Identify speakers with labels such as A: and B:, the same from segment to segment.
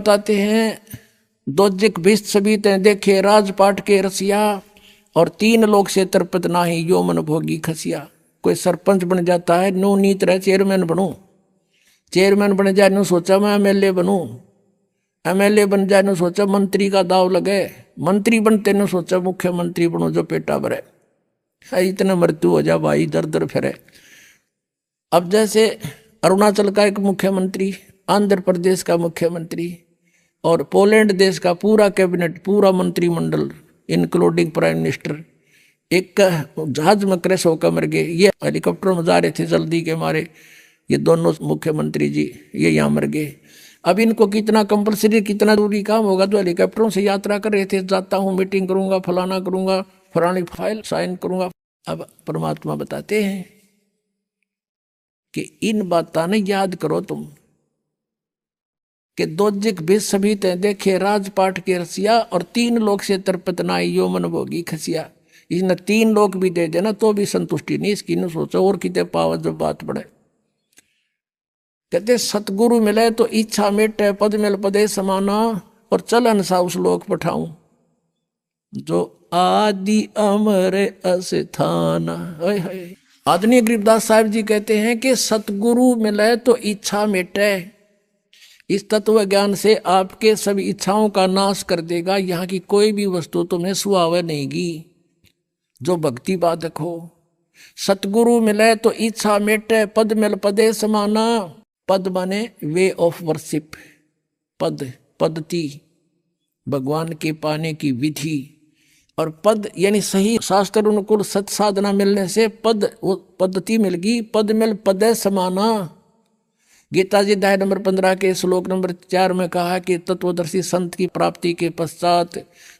A: बताते हैं, दोजिक भिस्त सभी ते देखे राजपाट के रसिया, और 3 लोग से तरपत नाही यो मन भोगी खसिया। कोई सरपंच बन जाता है, नो नीत रहे चेयरमैन बनूं, चेयरमैन बन जाए नो सोचा मैं एमएलए बनूं, एमएलए बन जाए नो सोचा मंत्री का दाव लगे, मंत्री बनते नो सोचा मुख्यमंत्री बनूं जो पेटा भरे। इतना मृत्यु हो जा भाई, दर दर फिरे। अब जैसे अरुणाचल का एक मुख्यमंत्री, आंध्र प्रदेश का मुख्यमंत्री और पोलैंड देश का पूरा कैबिनेट, पूरा मंत्रिमंडल इंक्लूडिंग प्राइम मिनिस्टर एक जहाज में क्रैश होकर मर गए। ये हेलीकॉप्टर में जा रहे थे जल्दी के मारे, ये दोनों मुख्यमंत्री जी ये यहाँ मर गए। अब इनको कितना कंपलसरी, कितना जरूरी काम होगा, तो हेलीकॉप्टरों से यात्रा कर रहे थे, जाता हूँ मीटिंग करूंगा, फलाना करूंगा, फलानी फाइल साइन करूंगा। अब परमात्मा बताते हैं कि इन बातों ने याद करो तुम, कि दोजिक भी सभी ते देखे राजपाट के रसिया, और 3 लोग से तरपत नाई यो मन भोगी खसिया। इसने 3 लोग भी दे देना तो भी संतुष्टि नहीं इसकी, न सोचो और कितने पावत जब बात बढ़े। कहते सतगुरु मिले तो इच्छा मिटे, पद मिल पदे समाना, और चलन सा उस लोक पठाऊं जो आदि अमर अस्थाना। आदरणीय गरीबदास साहब जी कहते हैं कि सतगुरु मिले तो इच्छा मिटे, इस तत्व ज्ञान से आपके सभी इच्छाओं का नाश कर देगा। यहाँ की कोई भी वस्तु तुम्हें सुहावे नहींगी जो भक्ति बाधक हो। सतगुरु मिले तो इच्छा मिटे, पद मिल पदे समाना। पद माने वे ऑफ वर्शिप, पद पद्धति, भगवान के पाने की विधि, और पद यानी सही शास्त्र अनुकूल सत साधना मिलने से पद वो पद्धति मिल गई। पद मिल पदे समाना। गीता जी अध्याय नंबर 15 के श्लोक नंबर 4 में कहा कि तत्वदर्शी संत की प्राप्ति के पश्चात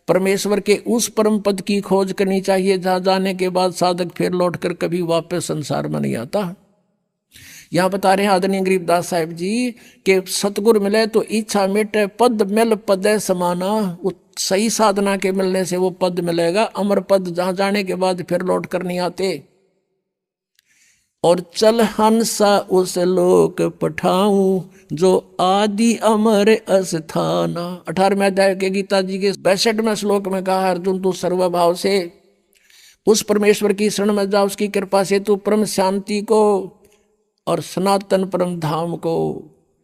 A: परमेश्वर के उस परम पद की खोज करनी चाहिए जहाँ जाने के बाद साधक फिर लौटकर कभी वापस संसार में नहीं आता। यहाँ बता रहे हैं आदरणीय गरीबदास साहिब जी कि सतगुरु मिले तो इच्छा मिटे, पद मिल पदे समाना। सही साधना के मिलने से वो पद मिलेगा, अमर पद, जहाँ जाने के बाद फिर लौट कर नहीं आते। और चल हंसा उस लोक पठाऊं जो आदि अमर अस्थाना। 18वें अध्याय के गीता जी के 62वें श्लोक में कहा, अर्जुन तू सर्वभाव से उस परमेश्वर की शरण में जा, उसकी कृपा से तू परम शांति को और सनातन परम धाम को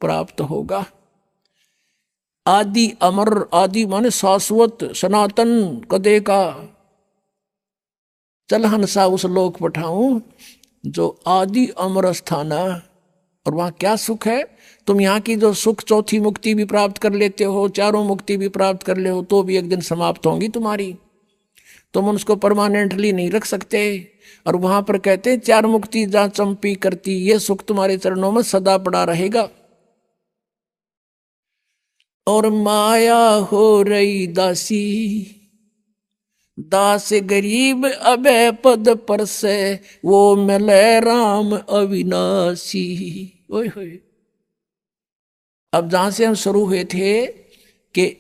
A: प्राप्त होगा। आदि अमर, आदि माने शाश्वत, सनातन कदे का। चल हंसा उस लोक पठाऊं जो आदि अमर स्थाना। और वहां क्या सुख है? तुम यहाँ की जो सुख, चौथी मुक्ति भी प्राप्त कर लेते हो, चारों मुक्ति भी प्राप्त कर ले हो, तो भी एक दिन समाप्त होंगी तुम्हारी, तुम उसको परमानेंटली नहीं रख सकते। और वहां पर कहते 4 मुक्ति जहां चंपी करती, ये सुख तुम्हारे चरणों में सदा पड़ा रहेगा। और माया हो रही दासी, दास गरीब अभय पद पर से, वो मिले राम अविनाशी। ओए होए। अब जहां से हम शुरू हुए थे कि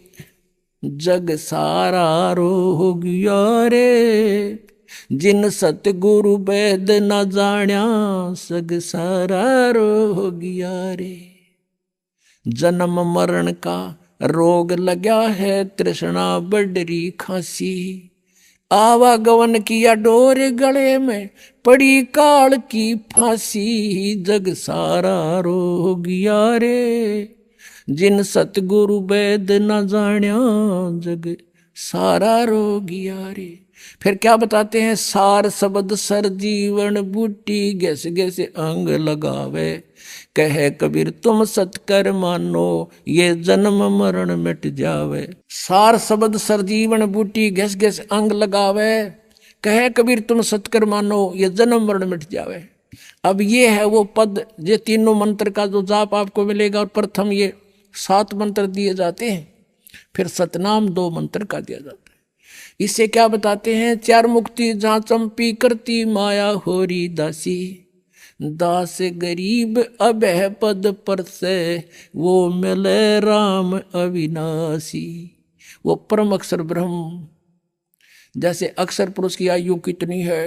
A: जग सारा रो गया रे, जिन सतगुरु वेद न जाण्या, सग सारा रो गया रे। जन्म मरण का रोग लगा है, तृष्णा बडरी खांसी, आवागवन किया डोर गले में, पड़ी काल की फांसी। जग सारा रो गया रे, जिन सतगुरु वेद न जाण्या, जग सारा रो गया रे। फिर क्या बताते हैं? सार शब्द सर जीवन बूटी, गैस गैस अंग लगावे, कहे कबीर तुम सतकर मानो, ये जन्म मरण मिट जावे। सार शब्द सर जीवन बूटी, गैस गैस अंग लगावे, कहे कबीर तुम सतकर मानो, ये जन्म मरण मिट जावे। अब ये है वो पद, ये तीनों मंत्र का जो जाप आपको मिलेगा। और प्रथम ये 7 मंत्र दिए जाते हैं, फिर सतनाम 2 मंत्र का दिया जाता है। इससे क्या बताते हैं? 4 मुक्ति जहाँ चंपी करती, माया होरी दासी, दास गरीब अभय पद पर से, वो मिले राम अविनाशी। वो परम अक्षर ब्रह्म, जैसे अक्षर पुरुष की आयु कितनी है?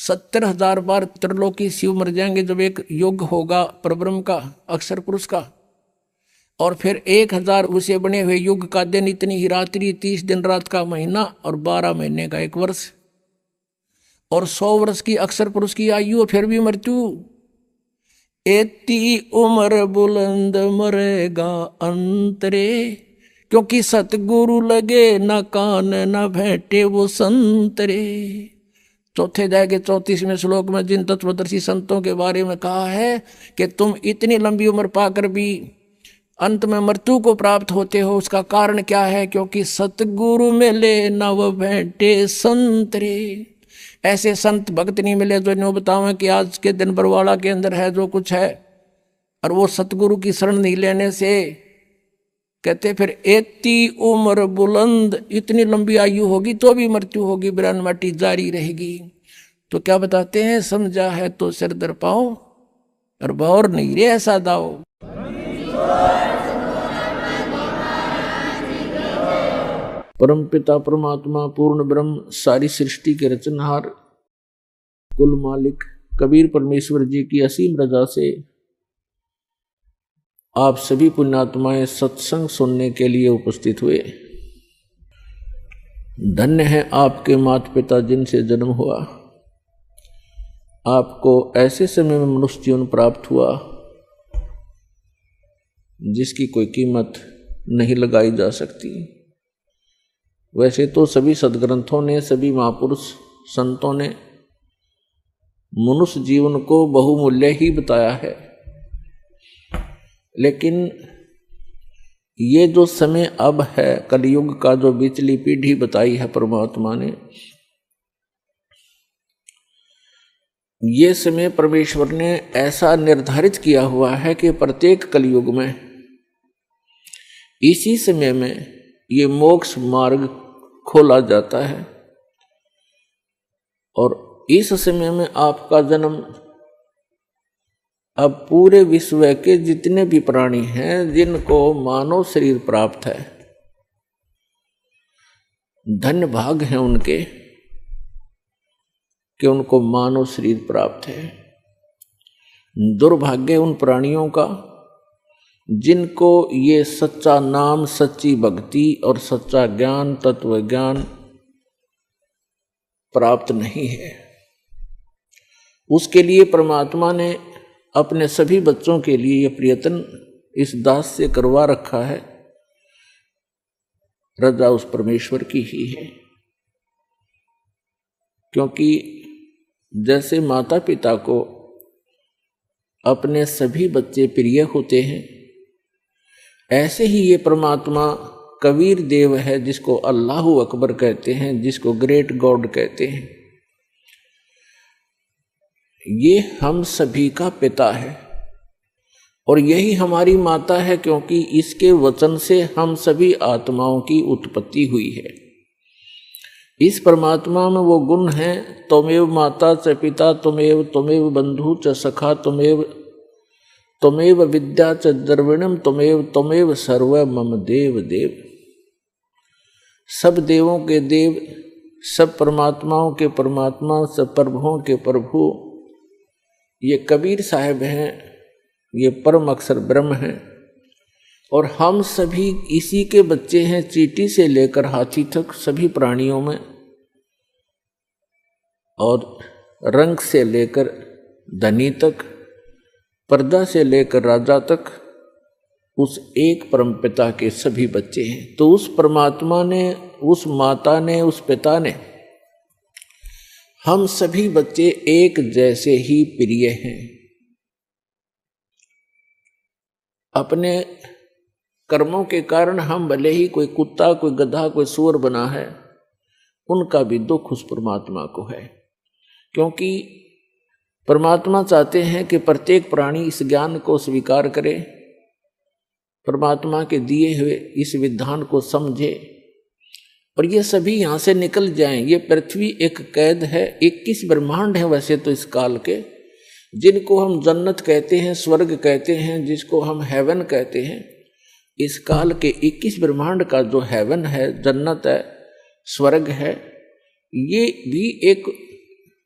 A: 70,000 बार त्रिलोकी शिव मर जाएंगे जब एक युग होगा परब्रह्म का, अक्षर पुरुष का। और फिर 1000 उसे बने हुए युग का दिन, इतनी ही रात्रि, 30 दिन रात का महीना, और 12 महीने का 1 वर्ष, और 100 वर्ष की अक्षर पुरुष की आयु, फिर भी मृत्यु। एती उम्र बुलंद मरेगा अंतरे, क्योंकि सतगुरु लगे न कान न भेंटे वो संतरे। चौथे अध्याय के 34वें श्लोक में जिन तत्वदर्शी संतों के बारे में कहा है कि तुम इतनी लंबी उम्र पाकर भी अंत में मृत्यु को प्राप्त होते हो, उसका कारण क्या है? क्योंकि सतगुरु मिले न वो भेंटे संतरे। ऐसे संत भक्त नहीं मिले जो इन्हों बतावें कि आज के दिन बरवाड़ा के अंदर है जो कुछ है, और वो सतगुरु की शरण नहीं लेने से। कहते फिर एती उम्र बुलंद, इतनी लंबी आयु होगी तो भी मृत्यु होगी, बिरान माटी जारी रहेगी। तो क्या बताते हैं? समझा है तो सिर दर पाओ, और भौर नहीं रे ऐसा दाओ। परम पिता परमात्मा पूर्ण ब्रह्म, सारी सृष्टि के रचनहार, कुल मालिक कबीर परमेश्वर जी की असीम रजा से आप सभी पुण्यात्माएं सत्संग सुनने के लिए उपस्थित हुए। धन्य है आपके माता पिता जिनसे जन्म हुआ। आपको ऐसे समय में मनुष्य जीवन प्राप्त हुआ जिसकी कोई कीमत नहीं लगाई जा सकती। वैसे तो सभी सद्ग्रंथों ने, सभी महापुरुष संतों ने मनुष्य जीवन को बहुमूल्य ही बताया है, लेकिन ये जो समय अब है कलयुग का, जो बिचली पीढ़ी बताई है परमात्मा ने, ये समय परमेश्वर ने ऐसा निर्धारित किया हुआ है कि प्रत्येक कलयुग में इसी समय में ये मोक्ष मार्ग खोला जाता है। और इस समय में आपका जन्म अब पूरे विश्व के जितने भी प्राणी हैं जिनको मानव शरीर प्राप्त है, धन्य भाग हैं उनके कि उनको मानव शरीर प्राप्त है। दुर्भाग्य उन प्राणियों का जिनको ये सच्चा नाम, सच्ची भक्ति और सच्चा ज्ञान, तत्व ज्ञान प्राप्त नहीं है। उसके लिए परमात्मा ने अपने सभी बच्चों के लिए ये प्रयत्न इस दास से करवा रखा है। रजा उस परमेश्वर की ही है, क्योंकि जैसे माता पिता को अपने सभी बच्चे प्रिय होते हैं, ऐसे ही ये परमात्मा कबीर देव है जिसको अल्लाहु अकबर कहते हैं, जिसको ग्रेट गॉड कहते हैं। ये हम सभी का पिता है और यही हमारी माता है, क्योंकि इसके वचन से हम सभी आत्माओं की उत्पत्ति हुई है। इस परमात्मा में वो गुण हैं, त्वमेव माता च पिता त्वमेव, त्वमेव बंधु च सखा त्वमेव, त्वमेव विद्या च द्रविणम त्वमेव, त्वमेव सर्व मम देव देव। सब देवों के देव, सब परमात्माओं के परमात्मा, सब प्रभुओं के प्रभु ये कबीर साहब हैं, ये परम अक्षर ब्रह्म हैं। और हम सभी इसी के बच्चे हैं, चींटी से लेकर हाथी तक सभी प्राणियों में, और रंग से लेकर धनी तक, प्रजा से लेकर राजा तक उस एक परम पिता के सभी बच्चे हैं। तो उस परमात्मा ने, उस माता ने, उस पिता ने हम सभी बच्चे एक जैसे ही प्रिय हैं। अपने कर्मों के कारण हम भले ही कोई कुत्ता, कोई गधा, कोई सूअर बना है, उनका भी दुख उस परमात्मा को है, क्योंकि परमात्मा चाहते हैं कि प्रत्येक प्राणी इस ज्ञान को स्वीकार करे, परमात्मा के दिए हुए इस विधान को समझे और ये सभी यहाँ से निकल जाएं। ये पृथ्वी एक कैद है, 21 ब्रह्मांड है वैसे तो इस काल के, जिनको हम जन्नत कहते हैं, स्वर्ग कहते हैं, जिसको हम हेवन कहते हैं। इस काल के 21 ब्रह्मांड का जो हेवन है, जन्नत है, स्वर्ग है, ये भी एक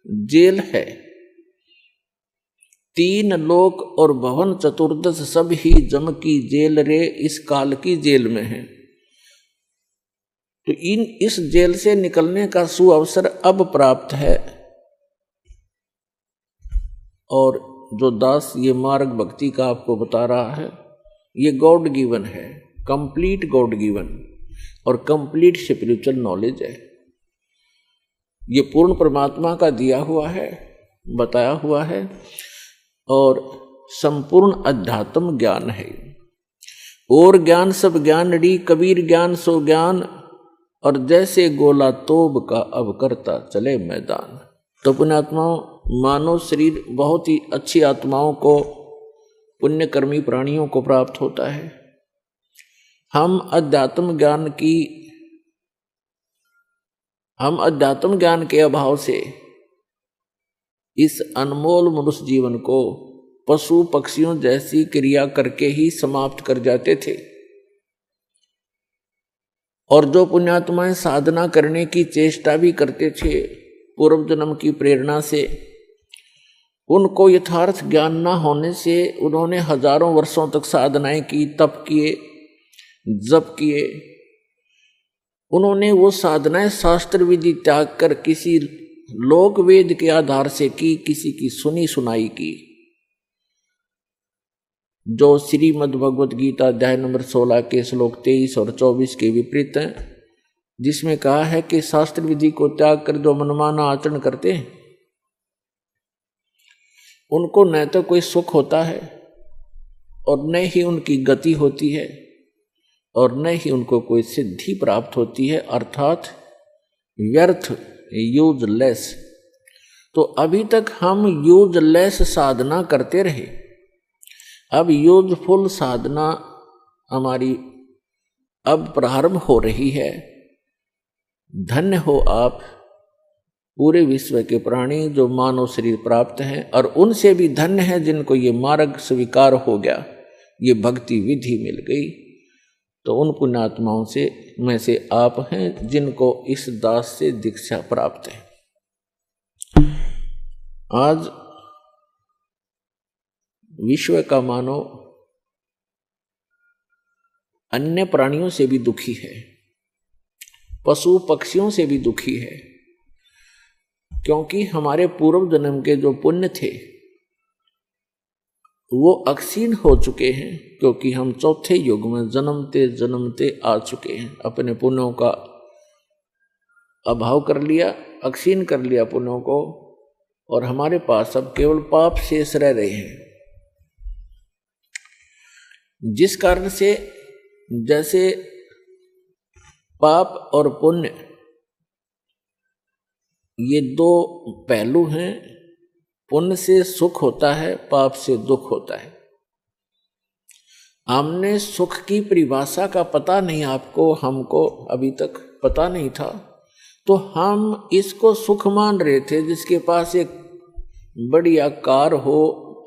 A: जेल है। तीन लोक और भवन चतुर्दश सब ही जम की जेल रे, इस काल की जेल में है। तो इस जेल से निकलने का सुअवसर अब प्राप्त है। और जो दास ये मार्ग भक्ति का आपको बता रहा है, ये गॉड गिवन है, कंप्लीट गॉड गिवन और कंप्लीट स्पिरिचुअल नॉलेज है। ये पूर्ण परमात्मा का दिया हुआ है, बताया हुआ है और संपूर्ण अध्यात्म ज्ञान है। और ज्ञान सब ज्ञान री, कबीर ज्ञान सो ज्ञान, और जैसे गोला तोब का अब करता चले मैदान। तो पुण्यात्माओं, मानव शरीर बहुत ही अच्छी आत्माओं को, पुण्यकर्मी प्राणियों को प्राप्त होता है। हम अध्यात्म ज्ञान के अभाव से इस अनमोल मनुष्य जीवन को पशु पक्षियों जैसी क्रिया करके ही समाप्त कर जाते थे। और जो पुण्यात्माएं साधना करने की चेष्टा भी करते थे पूर्व जन्म की प्रेरणा से, उनको यथार्थ ज्ञान न होने से उन्होंने हजारों वर्षों तक साधनाएं की, तप किए, जप किए। उन्होंने वो साधनाएं शास्त्र विधि त्याग कर किसी लोक वेद के आधार से की, किसी की सुनी सुनाई की। जो श्रीमद् भगवत गीता अध्याय नंबर 16 के श्लोक 23 और 24 के विपरीत हैं, जिसमें कहा है कि शास्त्र विधि को त्याग कर जो मनमाना आचरण करते हैं उनको न तो कोई सुख होता है और न ही उनकी गति होती है और न ही उनको कोई सिद्धि प्राप्त होती है, अर्थात व्यर्थ, यूजलेस। तो अभी तक हम यूजलेस साधना करते रहे। अब यूजफुल साधना हमारी अब प्रारंभ हो रही है। धन्य हो आप पूरे विश्व के प्राणी जो मानव शरीर प्राप्त हैं, और उनसे भी धन्य है जिनको ये मार्ग स्वीकार हो गया, ये भक्ति विधि मिल गई। तो उन पुण्यात्माओं में से आप हैं जिनको इस दास से दीक्षा प्राप्त है। आज विश्व का मानव अन्य प्राणियों से भी दुखी है, पशु पक्षियों से भी दुखी है, क्योंकि हमारे पूर्व जन्म के जो पुण्य थे वो अक्षीण हो चुके हैं, क्योंकि हम चौथे युग में जन्मते जन्मते आ चुके हैं। अपने पुण्यों का अभाव कर लिया, अक्षीण कर लिया पुण्यों को, और हमारे पास अब केवल पाप शेष रह रहे हैं। जिस कारण से जैसे पाप और पुण्य ये दो पहलू हैं, पुण्य से सुख होता है, पाप से दुख होता है। हमने सुख की परिभाषा का पता नहीं, आपको हमको अभी तक पता नहीं था, तो हम इसको सुख मान रहे थे। जिसके पास एक बढ़िया कार हो,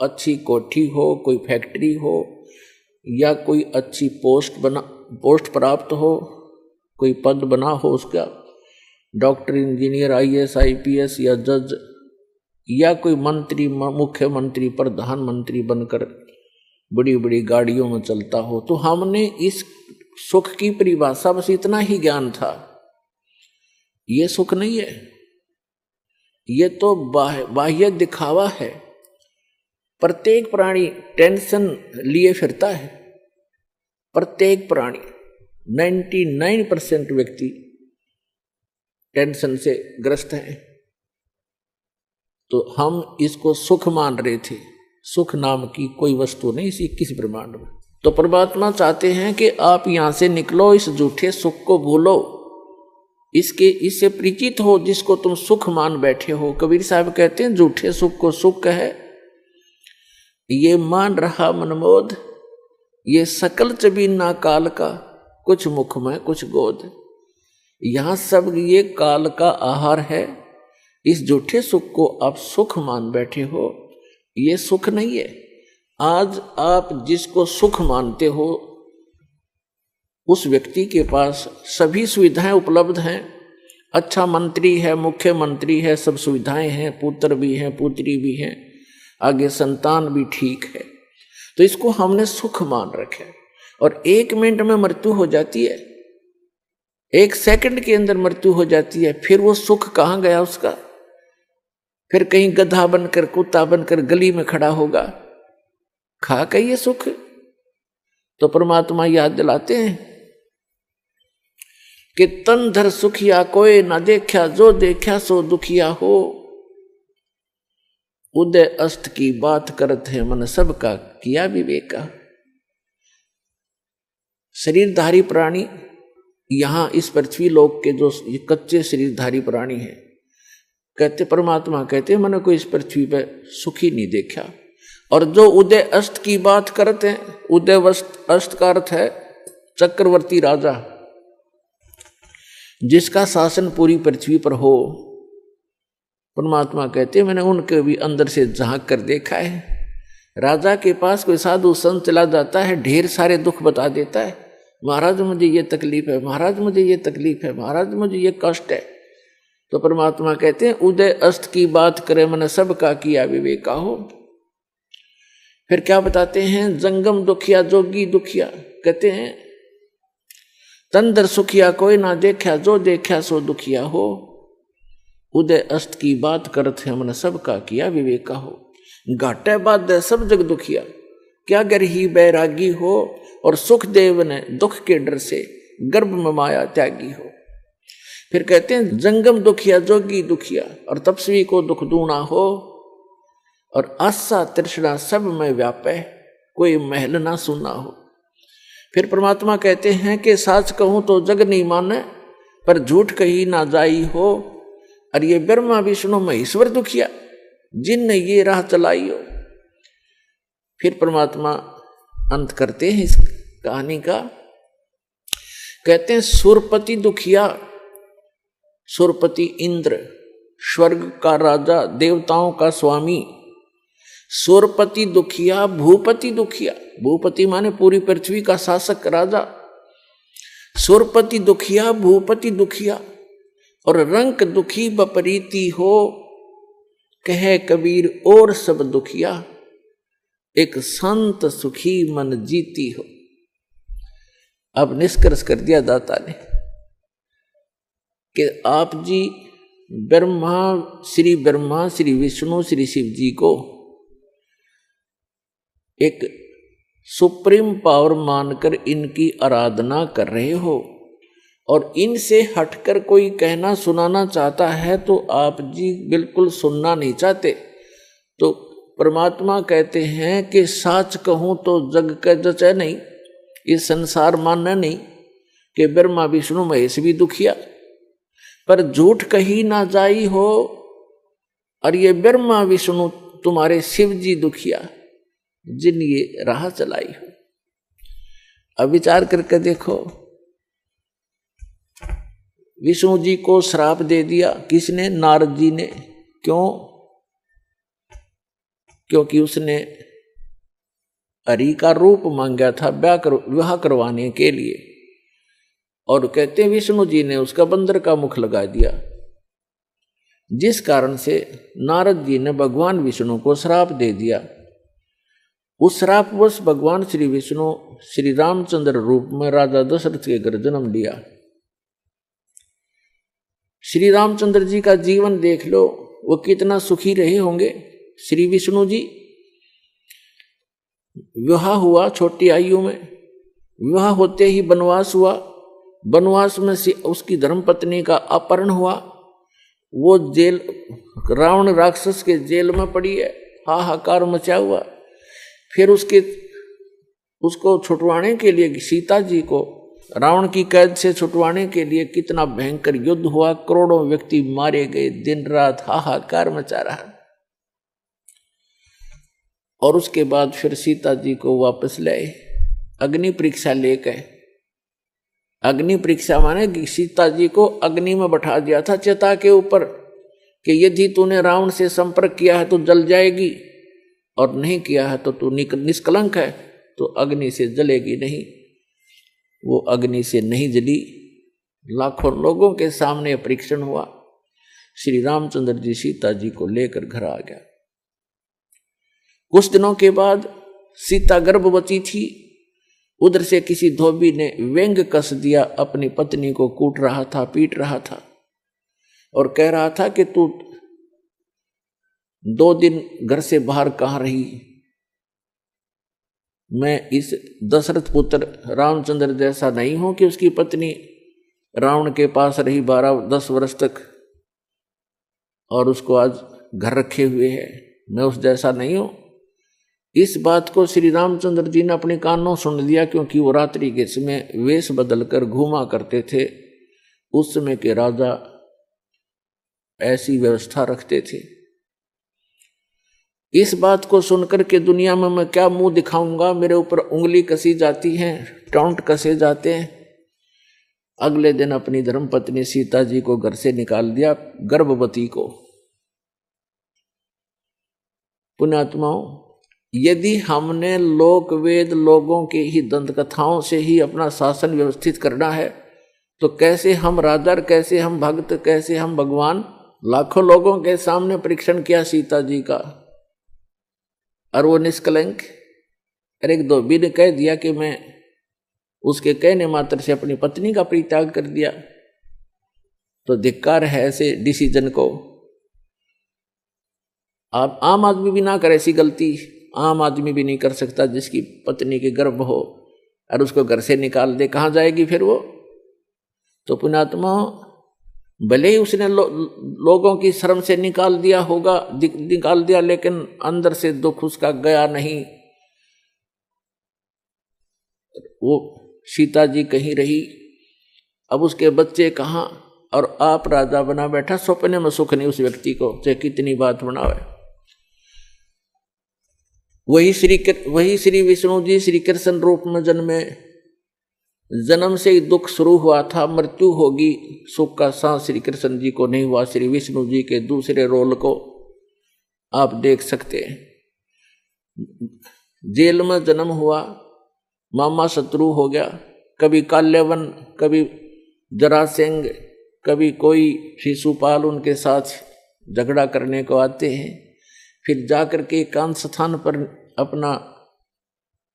A: अच्छी कोठी हो, कोई फैक्ट्री हो, या कोई अच्छी पोस्ट प्राप्त हो, कोई पद बना हो उसका, डॉक्टर, इंजीनियर, आईएएस, आईपीएस या जज, या कोई मंत्री, मुख्यमंत्री, प्रधानमंत्री बनकर बड़ी बड़ी गाड़ियों में चलता हो, तो हमने इस सुख की परिभाषा बस इतना ही ज्ञान था। ये सुख नहीं है, ये तो बाह्य दिखावा है। प्रत्येक प्राणी टेंशन लिए फिरता है, प्रत्येक प्राणी 99% व्यक्ति टेंशन से ग्रस्त हैं। तो हम इसको सुख मान रहे थे। सुख नाम की कोई वस्तु नहीं इसी किसी ब्रह्मांड में। तो परमात्मा चाहते हैं कि आप यहां से निकलो, इस झूठे सुख को भूलो, इससे परिचित हो जिसको तुम सुख मान बैठे हो। कबीर साहब कहते हैं झूठे सुख को सुख कहे, ये मान रहा मनमोद, ये सकल चबीना काल का, कुछ मुख में कुछ गोद। यहां सब ये काल का आहार है। इस झूठे सुख को आप सुख मान बैठे हो, ये सुख नहीं है। आज आप जिसको सुख मानते हो उस व्यक्ति के पास सभी सुविधाएं उपलब्ध हैं, अच्छा मंत्री है, मुख्यमंत्री है, सब सुविधाएं हैं, पुत्र भी हैं, पुत्री भी हैं, आगे संतान भी ठीक है, तो इसको हमने सुख मान रखा। और 1 मिनट में मृत्यु हो जाती है, 1 सेकंड के अंदर मृत्यु हो जाती है, फिर वो सुख कहाँ गया उसका? फिर कहीं गधा बनकर, कुत्ता बनकर गली में खड़ा होगा, खा के ये सुख? तो परमात्मा याद दिलाते हैं कि तन धर सुखिया कोई ना देखा, जो देखा सो दुखिया हो। उदय अस्त की बात करत है मन सबका, किया विवेका। शरीरधारी प्राणी यहां इस पृथ्वी लोक के जो कच्चे शरीरधारी प्राणी हैं, कहते परमात्मा कहते मैंने कोई इस पृथ्वी पे सुखी नहीं देखा। और जो उदय अस्त की बात करते हैं, उदय अस्त का अर्थ है चक्रवर्ती राजा, जिसका शासन पूरी पृथ्वी पर हो, परमात्मा कहते हैं मैंने उनके भी अंदर से झांक कर देखा है। राजा के पास कोई साधु संत चला जाता है, ढेर सारे दुख बता देता है, महाराज मुझे ये तकलीफ है, महाराज मुझे ये तकलीफ है, महाराज मुझे ये कष्ट है। तो परमात्मा कहते हैं उदय अस्त की बात करे मन सबका, किया विवेका हो। फिर क्या बताते हैं? जंगम दुखिया जोगी दुखिया, कहते हैं तंदर सुखिया कोई ना देखा, जो देखा सो दुखिया हो। उदय अस्त की बात करत है मन सबका, किया विवेका हो। घाटे बाद सब जग दुखिया, क्या गरही बैरागी हो, और सुख देव ने दुख के डर से गर्भ में माया त्यागी हो। फिर कहते हैं जंगम दुखिया जोगी दुखिया, और तपस्वी को दुख दूना हो, और आशा तृष्णा सब में व्यापे, कोई महल ना सुना हो। फिर परमात्मा कहते हैं कि साच कहूं तो जग नहीं माने, पर झूठ कही ना जाई हो। और ये ब्रह्मा विष्णु महेश्वर दुखिया, जिनने ये राह चलाई हो। फिर परमात्मा अंत करते हैं इस कहानी का, कहते हैं सुरपति दुखिया, सुरपति इंद्र स्वर्ग का राजा, देवताओं का स्वामी। सुरपति दुखिया, भूपति दुखिया, भूपति माने पूरी पृथ्वी का शासक राजा। सुरपति दुखिया, भूपति दुखिया, और रंक दुखी बपरीती हो, कहे कबीर और सब दुखिया, एक संत सुखी मन जीती हो। अब निष्कर्ष कर दिया दाता ने कि आप जी ब्रह्मा, श्री विष्णु, श्री शिव जी को एक सुप्रीम पावर मानकर इनकी आराधना कर रहे हो, और इनसे हटकर कोई कहना सुनाना चाहता है तो आप जी बिल्कुल सुनना नहीं चाहते। तो परमात्मा कहते हैं कि साच कहूं तो जग के जचे नहीं, ये संसार मानना नहीं कि ब्रह्मा विष्णु महेश भी दुखिया, पर झूठ कही ना जाई हो, और ये ब्रह्मा विष्णु तुम्हारे शिव जी दुखिया, जिन ये राह चलाई हो। अब विचार करके देखो, विष्णु जी को श्राप दे दिया किसने? नारद जी ने। क्यों? क्योंकि उसने हरि का रूप मांगा था विवाह करवाने के लिए, और कहते हैं विष्णु जी ने उसका बंदर का मुख लगा दिया, जिस कारण से नारद जी ने भगवान विष्णु को श्राप दे दिया। उस श्रापवश भगवान श्री विष्णु श्री रामचंद्र रूप में राजा दशरथ के घर जन्म लिया। श्री रामचंद्र जी का जीवन देख लो, वो कितना सुखी रहे होंगे। श्री विष्णु जी विवाह हुआ छोटी आयु में, विवाह होते ही वनवास हुआ, वनवास में से उसकी धर्मपत्नी का अपहरण हुआ, वो जेल, रावण राक्षस के जेल में पड़ी है, हाहाकार मचा हुआ। फिर उसको छुटवाने के लिए सीता जी को रावण की कैद से छुटवाने के लिए कितना भयंकर युद्ध हुआ, करोड़ों व्यक्ति मारे गए, दिन रात हाहाकार मचा रहा। और उसके बाद फिर सीता जी को वापस लाए, अग्नि परीक्षा लेकर। अग्नि परीक्षा माने कि सीता जी को अग्नि में बैठा दिया था चिता के ऊपर, कि यदि तूने रावण से संपर्क किया है तो जल जाएगी, और नहीं किया है तो तू निष्कलंक है, तो अग्नि से जलेगी नहीं। वो अग्नि से नहीं जली, लाखों लोगों के सामने परीक्षण हुआ। श्री रामचंद्र जी सीता जी को लेकर घर आ गया। कुछ दिनों के बाद सीता गर्भवती थी। उधर से किसी धोबी ने व्यंग कस दिया, अपनी पत्नी को कूट रहा था, पीट रहा था और कह रहा था कि तू 2 दिन घर से बाहर कहाँ रही। मैं इस दशरथ पुत्र रामचंद्र जैसा नहीं हूं कि उसकी पत्नी रावण के पास रही 12-10 वर्ष तक और उसको आज घर रखे हुए है। मैं उस जैसा नहीं हूं। इस बात को श्री रामचंद्र जी ने अपने कानों सुन लिया, क्योंकि वो रात्रि के समय वेश बदलकर घूमा करते थे। उस समय के राजा ऐसी व्यवस्था रखते थे। इस बात को सुनकर के दुनिया में मैं क्या मुंह दिखाऊंगा, मेरे ऊपर उंगली कसी जाती है, टॉन्ट कसे जाते हैं। अगले दिन अपनी धर्मपत्नी सीता जी को घर से निकाल दिया, गर्भवती को। पुण्यात्माओं, यदि हमने लोक वेद लोगों के ही दंत कथाओं से ही अपना शासन व्यवस्थित करना है तो कैसे हम राजा, कैसे हम भक्त, कैसे हम भगवान। लाखों लोगों के सामने परीक्षण किया सीता जी का और वो निष्कलंक। और एक धोबी ने कह दिया कि मैं उसके कहने मात्र से अपनी पत्नी का परित्याग कर दिया, तो धिक्कार है ऐसे डिसीजन को। आप आम आदमी भी ना करे ऐसी गलती, आम आदमी भी नहीं कर सकता। जिसकी पत्नी के गर्भ हो और उसको घर से निकाल दे, कहाँ जाएगी फिर वो। तो पुण्यात्मा, भले ही उसने लोगों की शर्म से निकाल दिया होगा, निकाल दिया, लेकिन अंदर से दुख उसका गया नहीं। वो सीता जी कहीं रही, अब उसके बच्चे कहाँ, और आप राजा बना बैठा। सपने में सुख नहीं उस व्यक्ति को, चाहे कितनी बात बनावे। वही श्री विष्णु जी श्री कृष्ण रूप में जन्मे। जन्म से ही दुख शुरू हुआ था, मृत्यु होगी, सुख का सांस श्री कृष्ण जी को नहीं हुआ। श्री विष्णु जी के दूसरे रोल को आप देख सकते हैं। जेल में जन्म हुआ, मामा शत्रु हो गया, कभी काल्यवन, कभी जरासेंग, कभी कोई शिशुपाल उनके साथ झगड़ा करने को आते हैं। फिर जाकर के एकांत स्थान पर अपना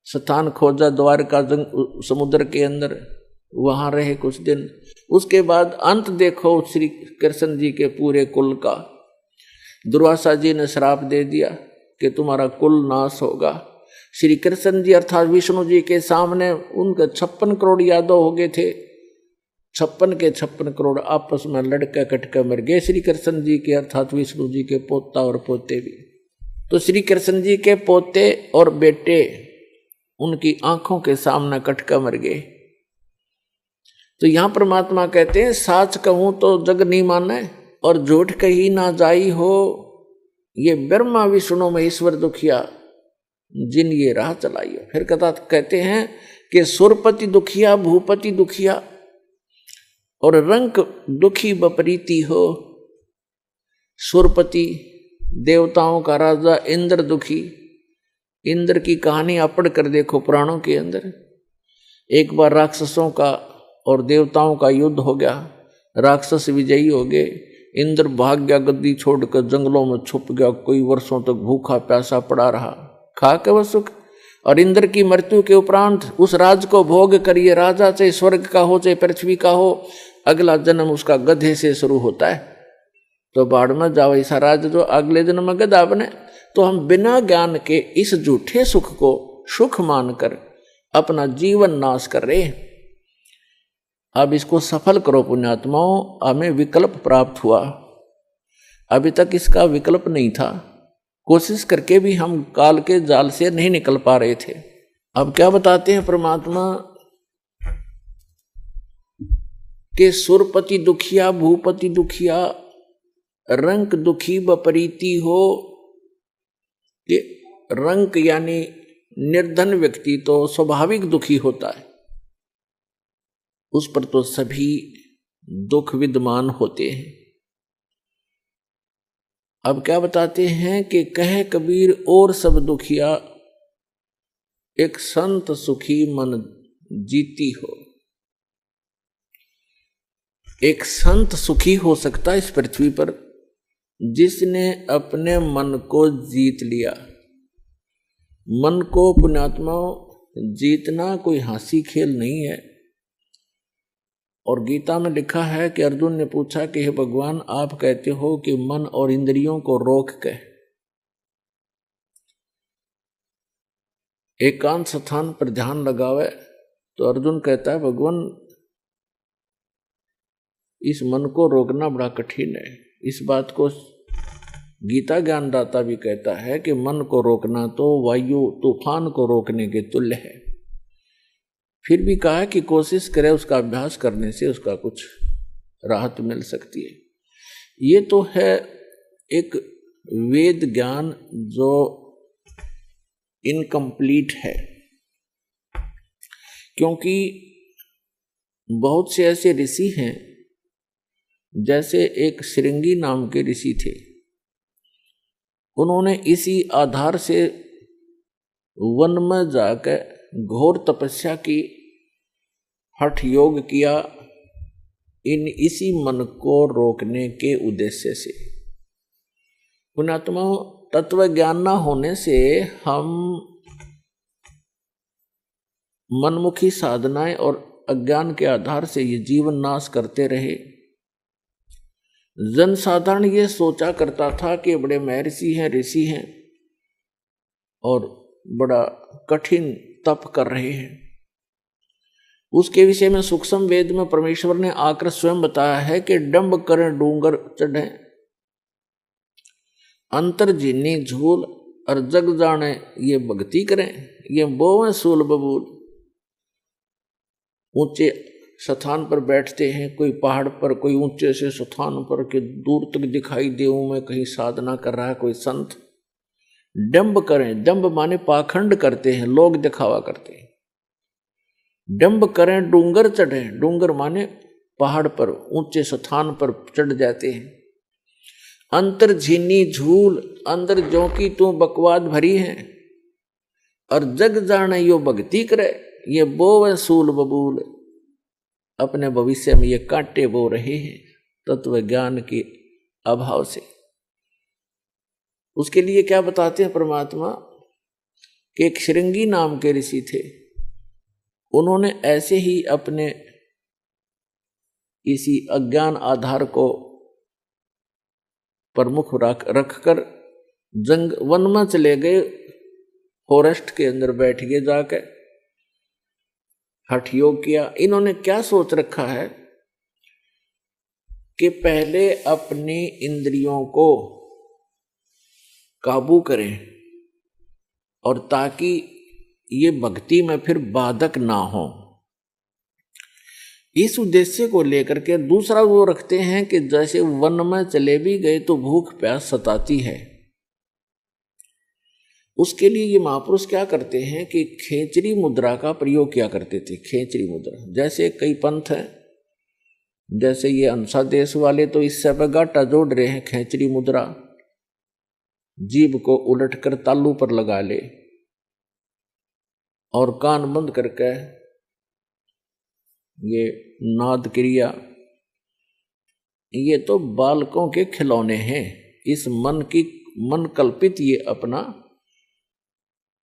A: स्थान खोजा, द्वारका समुद्र के अंदर, वहां रहे कुछ दिन। उसके बाद अंत देखो श्री कृष्ण जी के पूरे कुल का। दुर्वासा जी ने श्राप दे दिया कि तुम्हारा कुल नाश होगा। श्री कृष्ण जी अर्थात विष्णु जी के सामने उनके 56 करोड़ यादव हो गए थे। 56 के 56 करोड़ आपस में लड़का कटका मर गए। श्री कृष्ण जी के अर्थात विष्णु जी के पोता और पोते भी। तो श्री कृष्ण जी के पोते और बेटे उनकी आंखों के सामने कटका मर गए। तो यहां परमात्मा कहते हैं, साच कहूं तो जग नहीं माने और झूठ कही ना जाई हो। ये ब्रह्मा विष्णु महेश्वर दुखिया जिन ये राह चलाई हो। फिर कहते हैं कि सुरपति दुखिया, भूपति दुखिया और रंक दुखी बपरीती हो। सुरपति देवताओं का राजा इंद्र दुखी। इंद्र की कहानी आप पढ़ कर देखो पुराणों के अंदर। एक बार राक्षसों का और देवताओं का युद्ध हो गया, राक्षस विजयी हो गए। इंद्र भाग गया, गद्दी छोड़कर जंगलों में छुप गया, कोई वर्षों तक भूखा प्यासा पड़ा रहा, खा के वह सुख। और इंद्र की मृत्यु के उपरांत उस राज को भोग करिए, राजा चाहे स्वर्ग का हो चाहे पृथ्वी का हो, अगला जन्म उसका गधे से शुरू होता है। तो बाढ़ में जाओ ऐसा राज जो अगले जन्म में गधा बने। तो हम बिना ज्ञान के इस झूठे सुख को सुख मानकर अपना जीवन नाश कर रहे हैं। अब इसको सफल करो पुण्यात्माओं। हमें विकल्प प्राप्त हुआ, अभी तक इसका विकल्प नहीं था। कोशिश करके भी हम काल के जाल से नहीं निकल पा रहे थे। अब क्या बताते हैं परमात्मा के सुरपति दुखिया, भूपति दुखिया, रंक दुखी बपरीती हो। ये रंक यानी निर्धन व्यक्ति तो स्वाभाविक दुखी होता है, उस पर तो सभी दुख विद्यमान होते हैं। अब क्या बताते हैं कि कहे कबीर और सब दुखिया, एक संत सुखी मन जीती हो। एक संत सुखी हो सकता है इस पृथ्वी पर जिसने अपने मन को जीत लिया। मन को पुण्यात्मा जीतना कोई हंसी खेल नहीं है। और गीता में लिखा है कि अर्जुन ने पूछा कि हे भगवान, आप कहते हो कि मन और इंद्रियों को रोक के एकांत स्थान पर ध्यान लगावे, तो अर्जुन कहता है भगवान इस मन को रोकना बड़ा कठिन है। इस बात को गीता ज्ञानदाता भी कहता है कि मन को रोकना तो वायु तूफान को रोकने के तुल्य है। फिर भी कहा कि कोशिश करे, उसका अभ्यास करने से उसका कुछ राहत मिल सकती है। ये तो है एक वेद ज्ञान जो इनकम्प्लीट है, क्योंकि बहुत से ऐसे ऋषि हैं, जैसे एक श्रृंगी नाम के ऋषि थे। उन्होंने इसी आधार से वन में जाकर घोर तपस्या की, हठ योग किया, इसी मन को रोकने के उद्देश्य से। पुण्यात्मा, तत्व ज्ञान न होने से हम मनमुखी साधनाएं और अज्ञान के आधार से ये जीवन नाश करते रहे। जनसाधारण ये सोचा करता था कि बड़े महर्षि हैं, ऋषि हैं और बड़ा कठिन तप कर रहे हैं। उसके विषय में सूक्ष्म वेद में परमेश्वर ने आकर स्वयं बताया है कि डंब करें डूंगर चढ़े, अंतर जीनी झूल और जग जाने ये भक्ति करें, ये बोवें सूल बबूल। ऊंचे स्थान पर बैठते हैं, कोई पहाड़ पर, कोई ऊंचे से स्थान पर के दूर तक दिखाई दे में कहीं साधना कर रहा है कोई संत। डंब करें, डंब माने पाखंड करते हैं, लोग दिखावा करते हैं। डंब करें डूंगर चढ़े, डूंगर माने पहाड़ पर ऊंचे स्थान पर चढ़ जाते हैं। अंतर झीनी झूल, अंदर जो की तू बकवाद भरी है, और जग जाने यो भक्ति करे, ये बोवे सूल बबूल। अपने भविष्य में ये कांटे बो रहे हैं तत्व ज्ञान के अभाव से। उसके लिए क्या बताते हैं परमात्मा कि एक श्रृंगी नाम के ऋषि थे। उन्होंने ऐसे ही अपने इसी अज्ञान आधार को प्रमुख रखकर जंग वन में चले गए, फॉरेस्ट के अंदर बैठ गए, जाकर हठ योग किया। इन्होंने क्या सोच रखा है कि पहले अपनी इंद्रियों को काबू करें, और ताकि ये भक्ति में फिर बाधक ना हो। इस उद्देश्य को लेकर के दूसरा वो रखते हैं कि जैसे वन में चले भी गए तो भूख प्यास सताती है। उसके लिए ये महापुरुष क्या करते हैं कि खेचरी मुद्रा का प्रयोग किया करते थे। खेचरी मुद्रा, जैसे कई पंथ हैं, जैसे ये अंसा देश वाले तो इससे पे गाटा जोड़ रहे हैं। खेचरी मुद्रा, जीभ को उलटकर तालू पर लगा ले और कान बंद करके ये नाद क्रिया, ये तो बालकों के खिलौने हैं। इस मन कल्पित ये अपना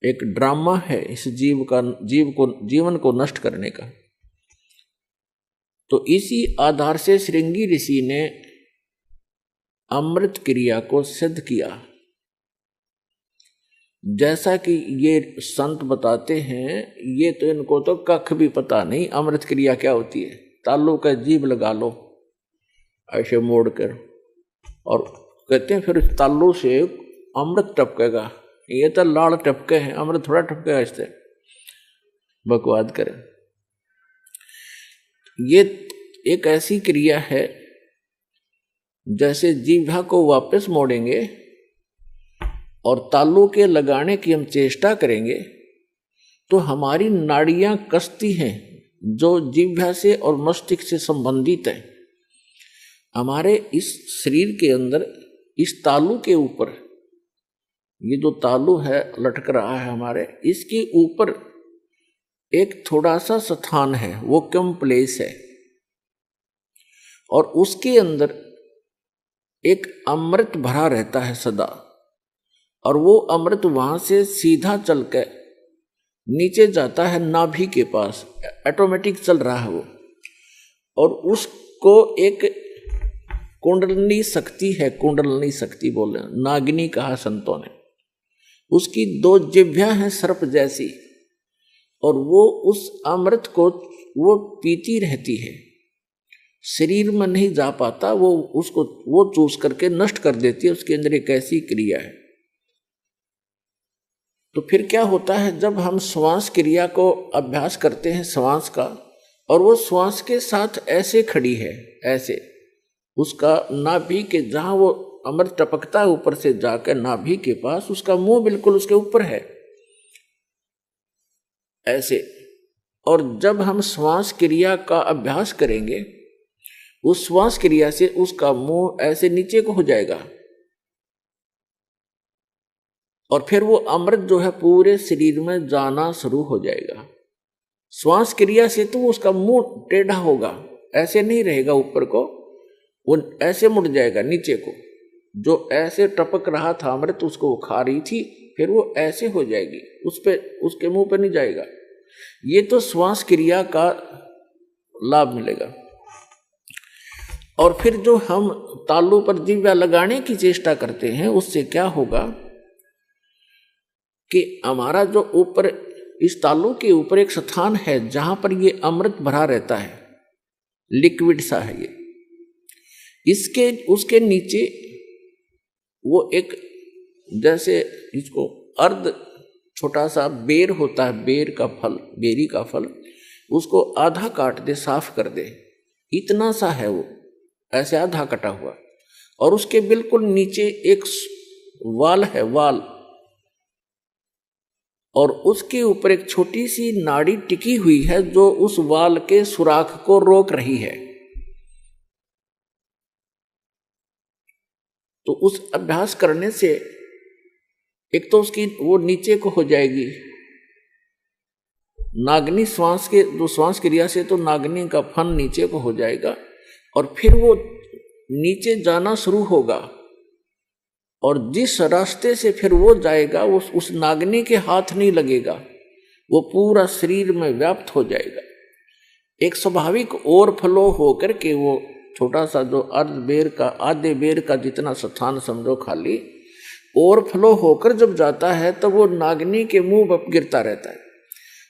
A: एक ड्रामा है, इस जीवन को नष्ट करने का। तो इसी आधार से श्रृंगी ऋषि ने अमृत क्रिया को सिद्ध किया। जैसा कि ये संत बताते हैं, ये तो इनको तो कख भी पता नहीं अमृत क्रिया क्या होती है। तालू का जीभ लगा लो ऐसे मोड़ कर, और कहते हैं फिर तालू से अमृत टपकेगा। ये तो लाड़ टपके हैं, अमृत थोड़ा टपकेगा, इससे बकवाद करें। ये एक ऐसी क्रिया है जैसे जीभा को वापस मोड़ेंगे और तालू के लगाने की हम चेष्टा करेंगे तो हमारी नाड़ियां कसती हैं जो जीभा से और मस्तिष्क से संबंधित है। हमारे इस शरीर के अंदर इस तालू के ऊपर, ये जो तालू है लटक रहा है हमारे, इसके ऊपर एक थोड़ा सा स्थान है, वो कम प्लेस है। और उसके अंदर एक अमृत भरा रहता है सदा, और वो अमृत वहां से सीधा चल के नीचे जाता है नाभि के पास, ऑटोमेटिक चल रहा है वो। और उसको एक कुंडलनी शक्ति है, कुंडलनी शक्ति बोले, नागिनी कहा संतों ने। उसकी 2 जिह्वा हैं सर्प जैसी, और वो उस अमृत को वो पीती रहती है, शरीर में नहीं जा पाता, वो उसको वो चूस करके नष्ट कर देती है। उसके अंदर एक ऐसी क्रिया है। तो फिर क्या होता है, जब हम श्वास क्रिया को अभ्यास करते हैं श्वास का, और वो श्वास के साथ ऐसे खड़ी है, ऐसे उसका नाभि के जहां वो अमृत टपकता है ऊपर से जाकर नाभि के पास, उसका मुंह बिल्कुल उसके ऊपर है ऐसे। और जब हम श्वास क्रिया का अभ्यास करेंगे, उस श्वास क्रिया से उसका मुंह ऐसे नीचे को हो जाएगा, और फिर वो अमृत जो है पूरे शरीर में जाना शुरू हो जाएगा। श्वास क्रिया से तो उसका मुंह टेढ़ा होगा, ऐसे नहीं रहेगा ऊपर को, वो ऐसे मुड़ जाएगा नीचे को। जो ऐसे टपक रहा था अमृत, उसको वो खा रही थी, फिर वो ऐसे हो जाएगी, उस पे उसके मुंह पे नहीं जाएगा। ये तो श्वास क्रिया का लाभ मिलेगा। और फिर जो हम तालू पर जिह्वा लगाने की चेष्टा करते हैं, उससे क्या होगा कि हमारा जो ऊपर इस तालू के ऊपर एक स्थान है जहां पर ये अमृत भरा रहता है, लिक्विड सा है ये, इसके उसके नीचे वो एक जैसे इसको अर्ध छोटा सा बेर होता है, बेर का फल, बेरी का फल, उसको आधा काट दे, साफ कर दे, इतना सा है वो, ऐसे आधा कटा हुआ। और उसके बिल्कुल नीचे एक वाल है, वाल, और उसके ऊपर एक छोटी सी नाड़ी टिकी हुई है जो उस वाल के सुराख को रोक रही है। तो उस अभ्यास करने से एक तो उसकी वो नीचे को हो जाएगी, नागनी श्वास के जो श्वास क्रिया से तो नागनी का फन नीचे को हो जाएगा, और फिर वो नीचे जाना शुरू होगा, और जिस रास्ते से फिर वो जाएगा वो उस नागनी के हाथ नहीं लगेगा, वो पूरा शरीर में व्याप्त हो जाएगा। एक स्वाभाविक ओवरफ्लो होकर के वो छोटा सा जो अर्ध बेर का, आधे बेर का जितना स्थान समझो खाली, ओवरफ्लो होकर जब जाता है तब वो नागनी के मुंह पर गिरता रहता है।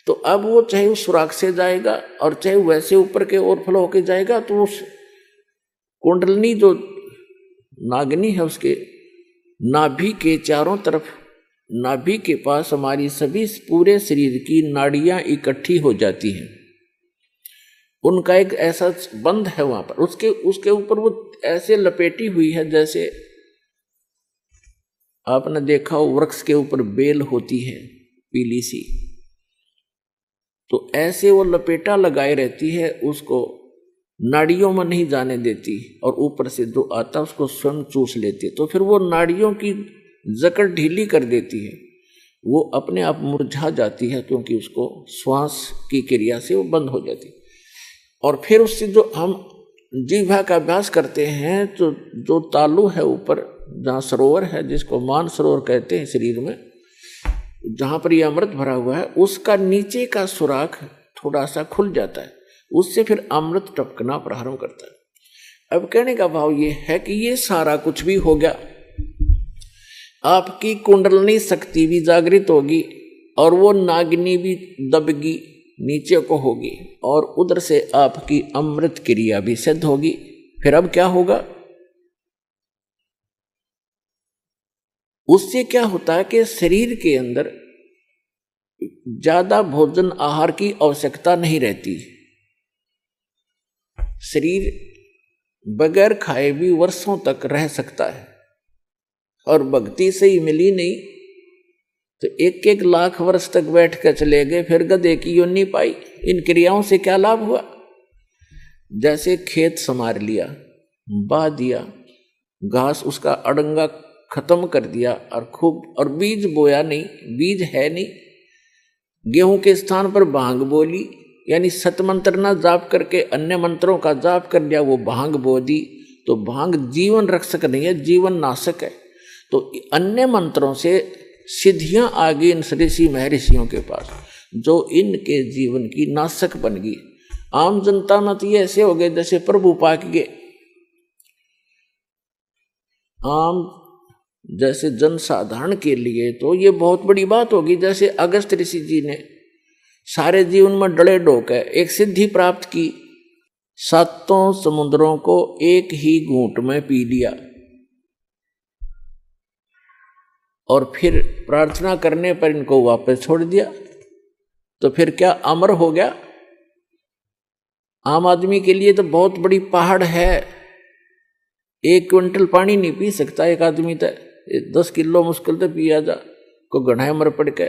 A: तो अब वो चाहे उस सुराख से जाएगा और चाहे वैसे ऊपर के ओवरफ्लो होकर जाएगा, तो उस कुंडलनी जो नागनी है उसके नाभि के चारों तरफ, नाभि के पास हमारी सभी पूरे शरीर की नाड़ियां इकट्ठी हो जाती हैं। उनका एक ऐसा बंध है वहां पर, उसके ऊपर वो ऐसे लपेटी हुई है जैसे आपने देखा हो वृक्ष के ऊपर बेल होती है पीली सी, तो ऐसे वो लपेटा लगाए रहती है, उसको नाड़ियों में नहीं जाने देती, और ऊपर से जो आता उसको स्वयं चूस लेती है। तो फिर वो नाड़ियों की जकड़ ढीली कर देती है, वो अपने आप मुरझा जाती है, क्योंकि उसको श्वास की क्रिया से वो बंद हो जाती है। और फिर उससे जो हम जिह्वा का अभ्यास करते हैं, तो जो तालु है ऊपर जहाँ सरोवर है, जिसको मान सरोवर कहते हैं शरीर में, जहाँ पर ये अमृत भरा हुआ है, उसका नीचे का सुराख थोड़ा सा खुल जाता है, उससे फिर अमृत टपकना प्रारंभ करता है। अब कहने का भाव ये है कि ये सारा कुछ भी हो गया, आपकी कुंडलनी शक्ति भी जागृत होगी, और वो नागिनी भी दबगी, नीचे को होगी, और उधर से आपकी अमृत क्रिया भी सिद्ध होगी। फिर अब क्या होगा, उससे क्या होता है कि शरीर के अंदर ज्यादा भोजन आहार की आवश्यकता नहीं रहती। शरीर बगैर खाए भी वर्षों तक रह सकता है, और भक्ति से ही मिली नहीं तो 1-1 लाख वर्ष तक बैठ कर चले गए, फिर गधे की योनि पाई। इन क्रियाओं से क्या लाभ हुआ? जैसे खेत संवार लिया, बा दिया, घास उसका अड़ंगा खत्म कर दिया, और खूब, और बीज बोया नहीं, बीज है नहीं, गेहूं के स्थान पर भांग बोली, यानी सत मंत्र ना जाप करके अन्य मंत्रों का जाप कर लिया, वो भांग बो दी, तो भांग जीवन रक्षक नहीं है, जीवन नाशक है। तो अन्य मंत्रों से सिद्धियां आ गई इन ऋषि महर्षियों के पास, जो इनके जीवन की नाशक बन गई। आम जनता में तो ये ऐसे हो गए जैसे प्रभु पाक के आम जैसे जनसाधारण के लिए तो ये बहुत बड़ी बात होगी। जैसे अगस्त ऋषि जी ने सारे जीवन में डले डोक है एक सिद्धि प्राप्त की, 7 समुद्रों को एक ही घूंट में पी लिया, और फिर प्रार्थना करने पर इनको वापस छोड़ दिया। तो फिर क्या अमर हो गया? आम आदमी के लिए तो बहुत बड़ी पहाड़ है, 1 क्विंटल पानी नहीं पी सकता एक आदमी, तो 10 किलो मुश्किल तो पिया जा को गढ़ाई मर पड़ के,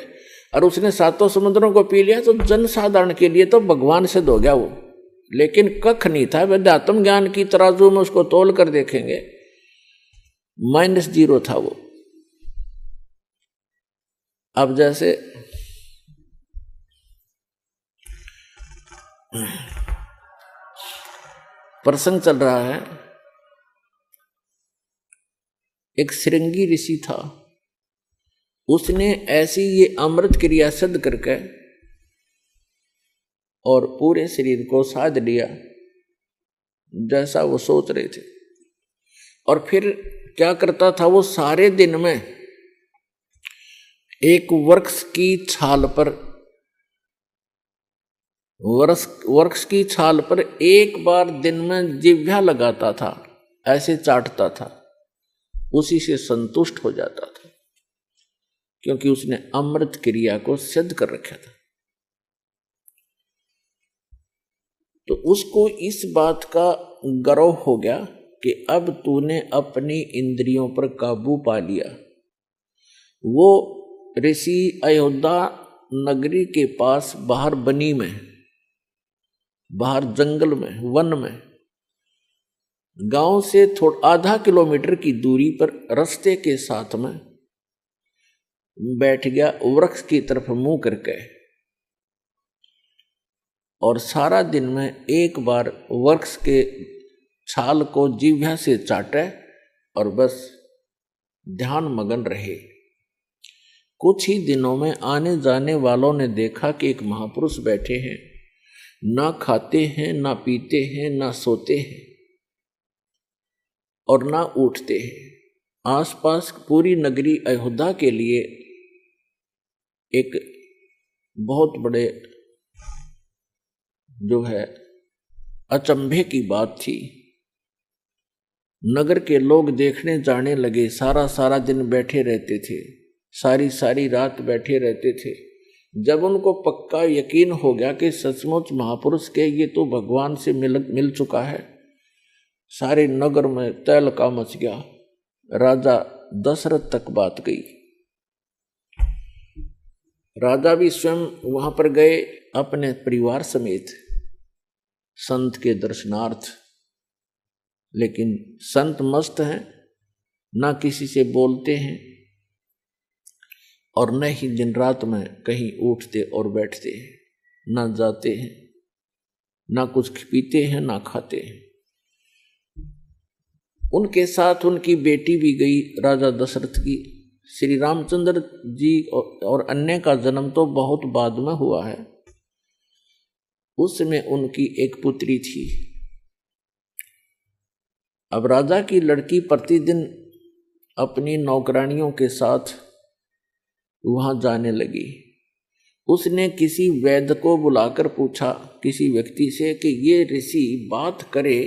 A: और उसने 7 समुद्रों को पी लिया। तो जनसाधारण के लिए तो भगवान सिद्ध हो गया वो, लेकिन कख नहीं था। वेदात्म ज्ञान की तराजू में उसको तोल कर देखेंगे -0 था वो। अब जैसे प्रसंग चल रहा है, एक श्रृंगी ऋषि था, उसने ऐसी ये अमृत क्रिया सिद्ध करके और पूरे शरीर को साध लिया जैसा वो सोच रहे थे। और फिर क्या करता था वो, सारे दिन में एक वृक्ष की छाल पर वृक्ष की छाल पर एक बार दिन में जिह्वा लगाता था, ऐसे चाटता था, उसी से संतुष्ट हो जाता था, क्योंकि उसने अमृत क्रिया को सिद्ध कर रखा था। तो उसको इस बात का गर्व हो गया कि अब तूने अपनी इंद्रियों पर काबू पा लिया। वो ऋषि अयोध्या नगरी के पास बाहर बनी में, बाहर जंगल में, वन में, गांव से आधा किलोमीटर की दूरी पर रास्ते के साथ में बैठ गया, वृक्ष की तरफ मुंह करके, और सारा दिन में एक बार वृक्ष के छाल को जिह्वा से चाटे और बस ध्यान मगन रहे। कुछ ही दिनों में आने जाने वालों ने देखा कि एक महापुरुष बैठे हैं, ना खाते हैं, ना पीते हैं, ना सोते हैं और ना उठते हैं। आसपास पूरी नगरी अयोध्या के लिए एक बहुत बड़े जो है अचंभे की बात थी। नगर के लोग देखने जाने लगे, सारा दिन बैठे रहते थे, सारी रात बैठे रहते थे। जब उनको पक्का यकीन हो गया कि सचमुच महापुरुष के ये तो भगवान से मिल चुका है, सारे नगर में तहलका मच गया। राजा दशरथ तक बात गई। राजा भी स्वयं वहां पर गए अपने परिवार समेत संत के दर्शनार्थ, लेकिन संत मस्त हैं, ना किसी से बोलते हैं और न ही दिन रात में कहीं उठते और बैठते हैं, ना जाते हैं, ना कुछ पीते हैं, ना खाते हैं। उनके साथ उनकी बेटी भी गई राजा दशरथ की। श्री रामचंद्र जी और अन्य का जन्म तो बहुत बाद में हुआ है, उसमें उनकी एक पुत्री थी। अब राजा की लड़की प्रतिदिन अपनी नौकरानियों के साथ वहां जाने लगी। उसने किसी वैद्य को बुलाकर पूछा किसी व्यक्ति से कि ये ऋषि बात करे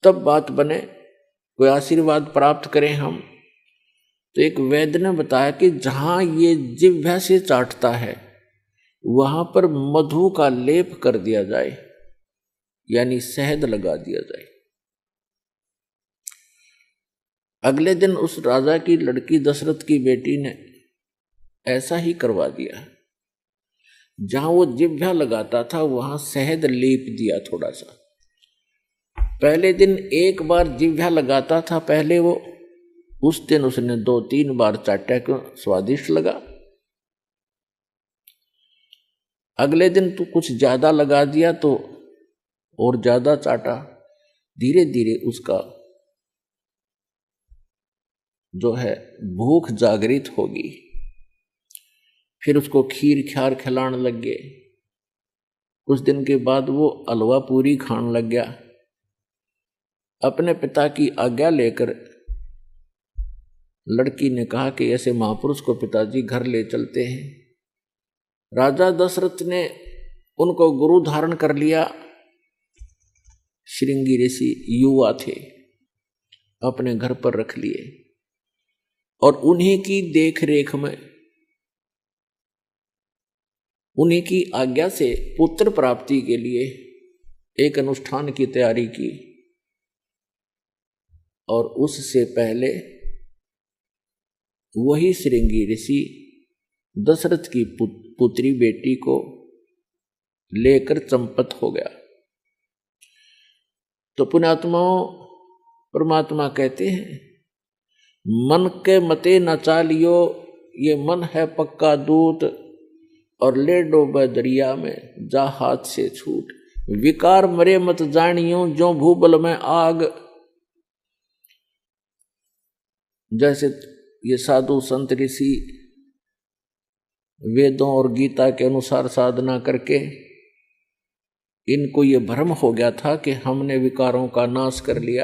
A: तब बात बने, कोई आशीर्वाद प्राप्त करें हम। तो एक वैद्य ने बताया कि जहां ये जिह्वा से चाटता है वहां पर मधु का लेप कर दिया जाए, यानी शहद लगा दिया जाए। अगले दिन उस राजा की लड़की दशरथ की बेटी ने ऐसा ही करवा दिया। जहां वो जिह्वा लगाता था वहां शहद लेप दिया थोड़ा सा। पहले दिन एक बार जिह्वा लगाता था, पहले वो उस दिन उसने 2-3 बार चाटा, क्यों स्वादिष्ट लगा। अगले दिन तो कुछ ज्यादा लगा दिया तो और ज्यादा चाटा। धीरे धीरे उसका जो है भूख जागृत होगी। फिर उसको खीर ख्यार खिलाने लग गए। कुछ दिन के बाद वो हलवा पूरी खाने लग गया। अपने पिता की आज्ञा लेकर लड़की ने कहा कि ऐसे महापुरुष को पिताजी घर ले चलते हैं। राजा दशरथ ने उनको गुरु धारण कर लिया। श्रृंगी ऋषि युवा थे, अपने घर पर रख लिए और उन्हीं की देख रेख में, उन्हीं की आज्ञा से पुत्र प्राप्ति के लिए एक अनुष्ठान की तैयारी की। और उससे पहले वही श्रृंगी ऋषि दशरथ की पुत्री बेटी को लेकर चंपत हो गया। तो पुण्यात्माओं, परमात्मा कहते हैं मन के मते न चालियो, ये मन है पक्का दूत, और ले डोबे दरिया में जा हाथ से छूट। विकार मरे मत जानियो, जो भूबल में आग। जैसे ये साधु संत ऋषि वेदों और गीता के अनुसार साधना करके इनको ये भ्रम हो गया था कि हमने विकारों का नाश कर लिया।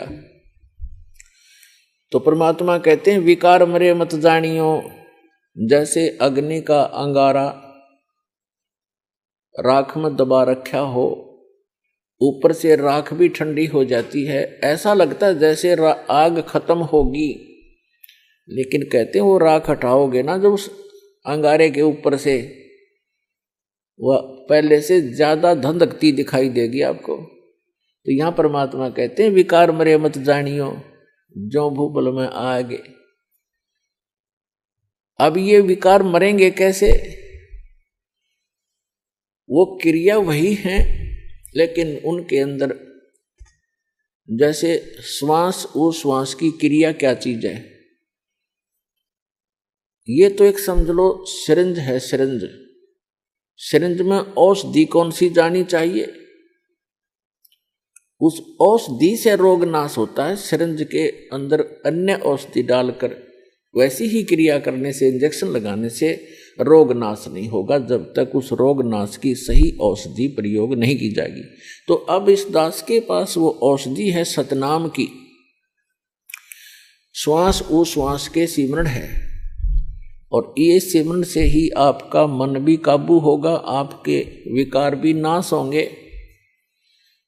A: तो परमात्मा कहते हैं विकार मरे मत जानियो। जैसे अग्नि का अंगारा राख में दबा रखा हो, ऊपर से राख भी ठंडी हो जाती है, ऐसा लगता है जैसे आग खत्म होगी, लेकिन कहते हैं वो राख हटाओगे ना जब उस अंगारे के ऊपर से, वह पहले से ज्यादा धधकती दिखाई देगी आपको। तो यहां परमात्मा कहते हैं विकार मरे मत जानियो, जो भूबल में आगे। अब ये विकार मरेंगे कैसे? वो क्रिया वही है, लेकिन उनके अंदर जैसे श्वास, वो श्वास की क्रिया क्या चीज है? ये तो एक समझ लो सिरिंज है। सिरिंज में औषधि कौन सी जानी चाहिए? उस औषधि से रोग नाश होता है। सिरिंज के अंदर अन्य औषधि डालकर वैसी ही क्रिया करने से, इंजेक्शन लगाने से रोग नाश नहीं होगा जब तक उस रोग नाश की सही औषधि प्रयोग नहीं की जाएगी। तो अब इस दास के पास वो औषधि है सतनाम की। श्वास वो श्वास के सिमरण है, और ये सिमरण से ही आपका मन भी काबू होगा, आपके विकार भी नाश होंगे।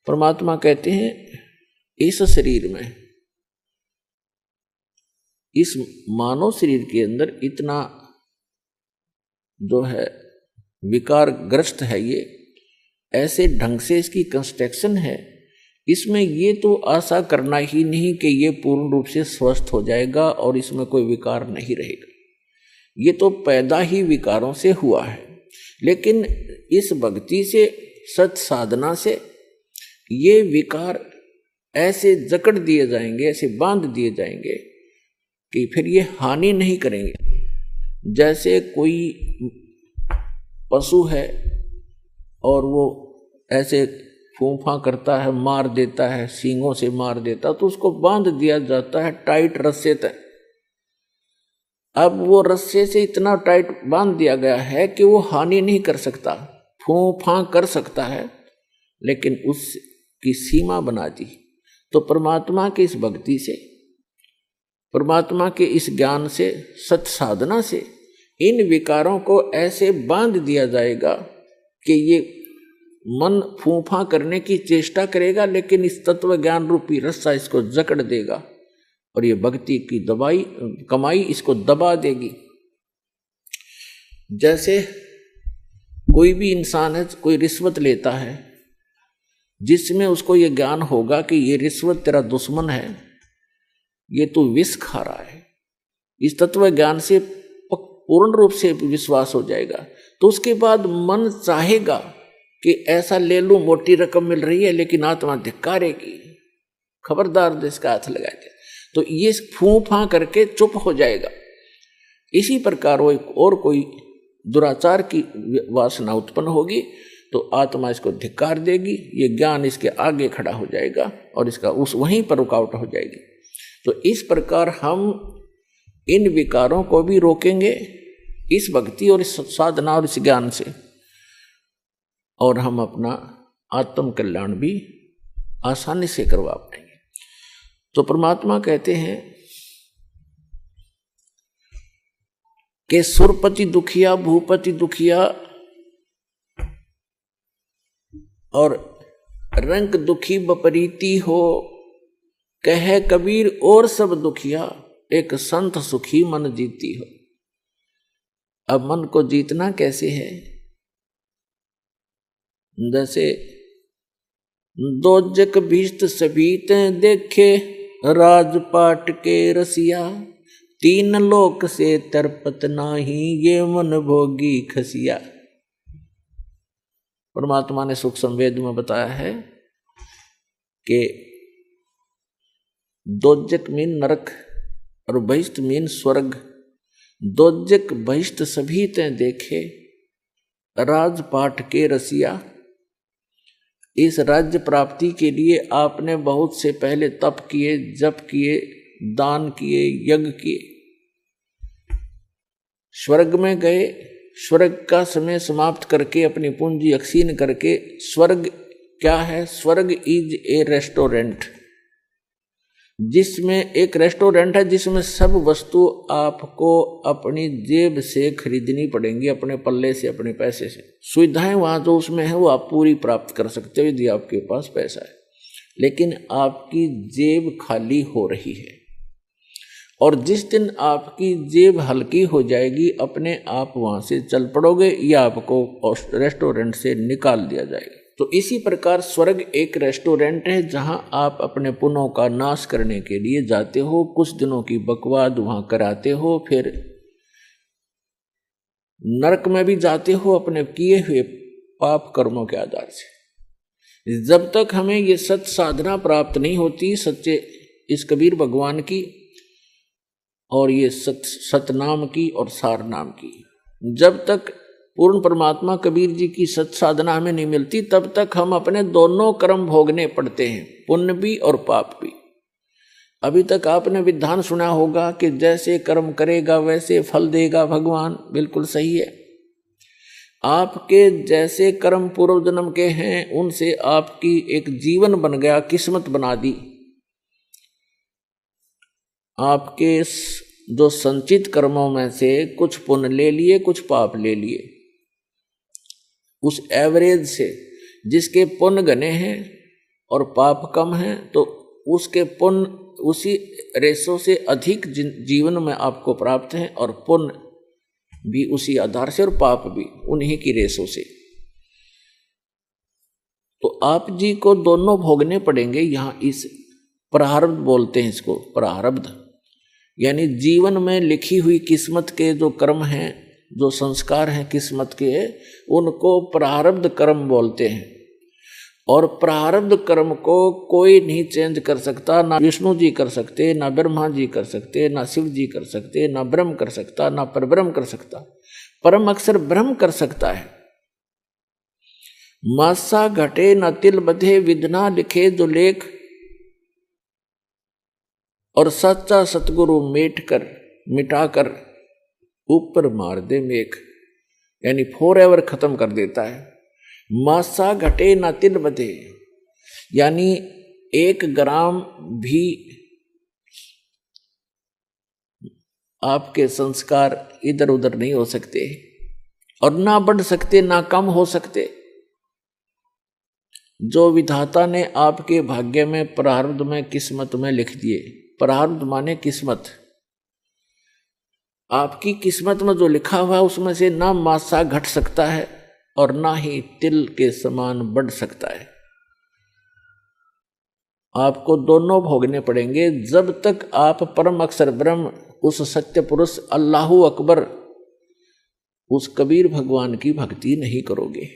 A: परमात्मा कहते हैं इस शरीर में, इस मानव शरीर के अंदर इतना जो है विकार ग्रस्त है, ये ऐसे ढंग से इसकी कंस्ट्रक्शन है, इसमें ये तो आशा करना ही नहीं कि ये पूर्ण रूप से स्वस्थ हो जाएगा और इसमें कोई विकार नहीं रहेगा। ये तो पैदा ही विकारों से हुआ है। लेकिन इस भक्ति से, सत साधना से ये विकार ऐसे जकड़ दिए जाएंगे, ऐसे बांध दिए जाएंगे कि फिर ये हानि नहीं करेंगे। जैसे कोई पशु है और वो ऐसे फूंफा करता है, मार देता है, सींगों से मार देता है, तो उसको बांध दिया जाता है टाइट रस्से तक। अब वो रस्से से इतना टाइट बांध दिया गया है कि वो हानि नहीं कर सकता, फूंफा कर सकता है, लेकिन उसकी सीमा बना दी। तो परमात्मा की इस भक्ति से, परमात्मा के इस ज्ञान से, सत साधना से इन विकारों को ऐसे बांध दिया जाएगा कि ये मन फूंफा करने की चेष्टा करेगा, लेकिन इस तत्व ज्ञान रूपी रस्सा इसको जकड़ देगा और ये भक्ति की कमाई इसको दबा देगी। जैसे कोई भी इंसान है, कोई रिश्वत लेता है, जिसमें उसको ये ज्ञान होगा कि ये रिश्वत तेरा दुश्मन है, ये तो विष खा रहा है, इस तत्व ज्ञान से पूर्ण रूप से विश्वास हो जाएगा, तो उसके बाद मन चाहेगा कि ऐसा ले लूं, मोटी रकम मिल रही है, लेकिन आत्मा धिक्कारेगी, खबरदार इसका हाथ लगा दे, तो ये फूं फां करके चुप हो जाएगा। इसी प्रकार वो एक और कोई दुराचार की वासना उत्पन्न होगी तो आत्मा इसको धिक्कार देगी, ये ज्ञान इसके आगे खड़ा हो जाएगा और इसका उस वहीं पर रुकावट हो जाएगी। तो इस प्रकार हम इन विकारों को भी रोकेंगे इस भक्ति और इस साधना और इस ज्ञान से, और हम अपना आत्म कल्याण भी आसानी से करवा पाएंगे। तो परमात्मा कहते हैं कि सुरपति दुखिया, भूपति दुखिया और रंग दुखी बपरीती हो, कहे कबीर और सब दुखिया, एक संत सुखी मन जीती हो। अब मन को जीतना कैसे है? जैसे दोजक भीष्ट सभीत देखे, राजपाट के रसिया, तीन लोक से तरपत नाही, ये मन भोगी खसिया। परमात्मा ने सुख संवेद में बताया है कि दोजक मीन नरक और बहिष्ट मीन स्वर्ग। दोजक बहिष्ट सभी ते देखे, राजपाट के रसिया। इस राज्य प्राप्ति के लिए आपने बहुत से पहले तप किए, जप किए, दान किए, यज्ञ किए, स्वर्ग में गए, स्वर्ग का समय समाप्त करके अपनी पूंजी अक्षीण करके, स्वर्ग क्या है? स्वर्ग इज ए रेस्टोरेंट, जिसमें एक रेस्टोरेंट है जिसमें सब वस्तु आपको अपनी जेब से खरीदनी पड़ेंगी, अपने पल्ले से, अपने पैसे से। सुविधाएं वहां जो उसमें है वो आप पूरी प्राप्त कर सकते हो यदि आपके पास पैसा है, लेकिन आपकी जेब खाली हो रही है। और जिस दिन आपकी जेब हल्की हो जाएगी, अपने आप वहां से चल पड़ोगे या आपको रेस्टोरेंट से निकाल दिया जाएगा। तो इसी प्रकार स्वर्ग एक रेस्टोरेंट है जहां आप अपने पुण्यों का नाश करने के लिए जाते हो, कुछ दिनों की बकवाद वहां कराते हो, फिर नरक में भी जाते हो अपने किए हुए पाप कर्मों के आधार से। जब तक हमें ये सत साधना प्राप्त नहीं होती, सच्चे इस कबीर भगवान की और ये सतनाम की और सार नाम की, जब तक पूर्ण परमात्मा कबीर जी की सत साधना हमें नहीं मिलती, तब तक हम अपने दोनों कर्म भोगने पड़ते हैं, पुण्य भी और पाप भी। अभी तक आपने विधान सुना होगा कि जैसे कर्म करेगा वैसे फल देगा भगवान। बिल्कुल सही है। आपके जैसे कर्म पूर्व जन्म के हैं उनसे आपकी एक जीवन बन गया, किस्मत बना दी। आपके जो संचित कर्मों में से कुछ पुण्य ले लिए, कुछ पाप ले लिए, उस एवरेज से जिसके पुण्य घने हैं और पाप कम हैं, तो उसके पुण्य उसी रेशो से अधिक जीवन में आपको प्राप्त हैं, और पुण्य भी उसी आधार से और पाप भी उन्हीं की रेशो से। तो आप जी को दोनों भोगने पड़ेंगे। यहाँ इस प्रारब्ध बोलते हैं इसको, प्रारब्ध यानी जीवन में लिखी हुई किस्मत के जो कर्म हैं, जो संस्कार हैं किस्मत के, उनको प्रारब्ध कर्म बोलते हैं। और प्रारब्ध कर्म को कोई नहीं चेंज कर सकता, ना विष्णु जी कर सकते, ना ब्रह्मा जी कर सकते, ना शिव जी कर सकते, ना ब्रह्म कर सकता, ना परब्रह्म कर सकता। परम अक्षर ब्रह्म कर सकता है। मासा घटे न तिल बधे, विधना लिखे जो लेख, और सच्चा सतगुरु मिटाकर ऊपर मार दे मेघ, यानी फॉर एवर खत्म कर देता है। मासा घटे न तिल बधे, यानी 1 ग्राम भी आपके संस्कार इधर उधर नहीं हो सकते, और ना बढ़ सकते ना कम हो सकते। जो विधाता ने आपके भाग्य में, प्रारब्ध में, किस्मत में लिख दिए, प्रारब्ध माने किस्मत, आपकी किस्मत में जो लिखा हुआ है उसमें से ना मासा घट सकता है और ना ही तिल के समान बढ़ सकता है। आपको दोनों भोगने पड़ेंगे जब तक आप परम अक्षर ब्रह्म, उस सत्य पुरुष अल्लाहु अकबर, उस कबीर भगवान की भक्ति नहीं करोगे।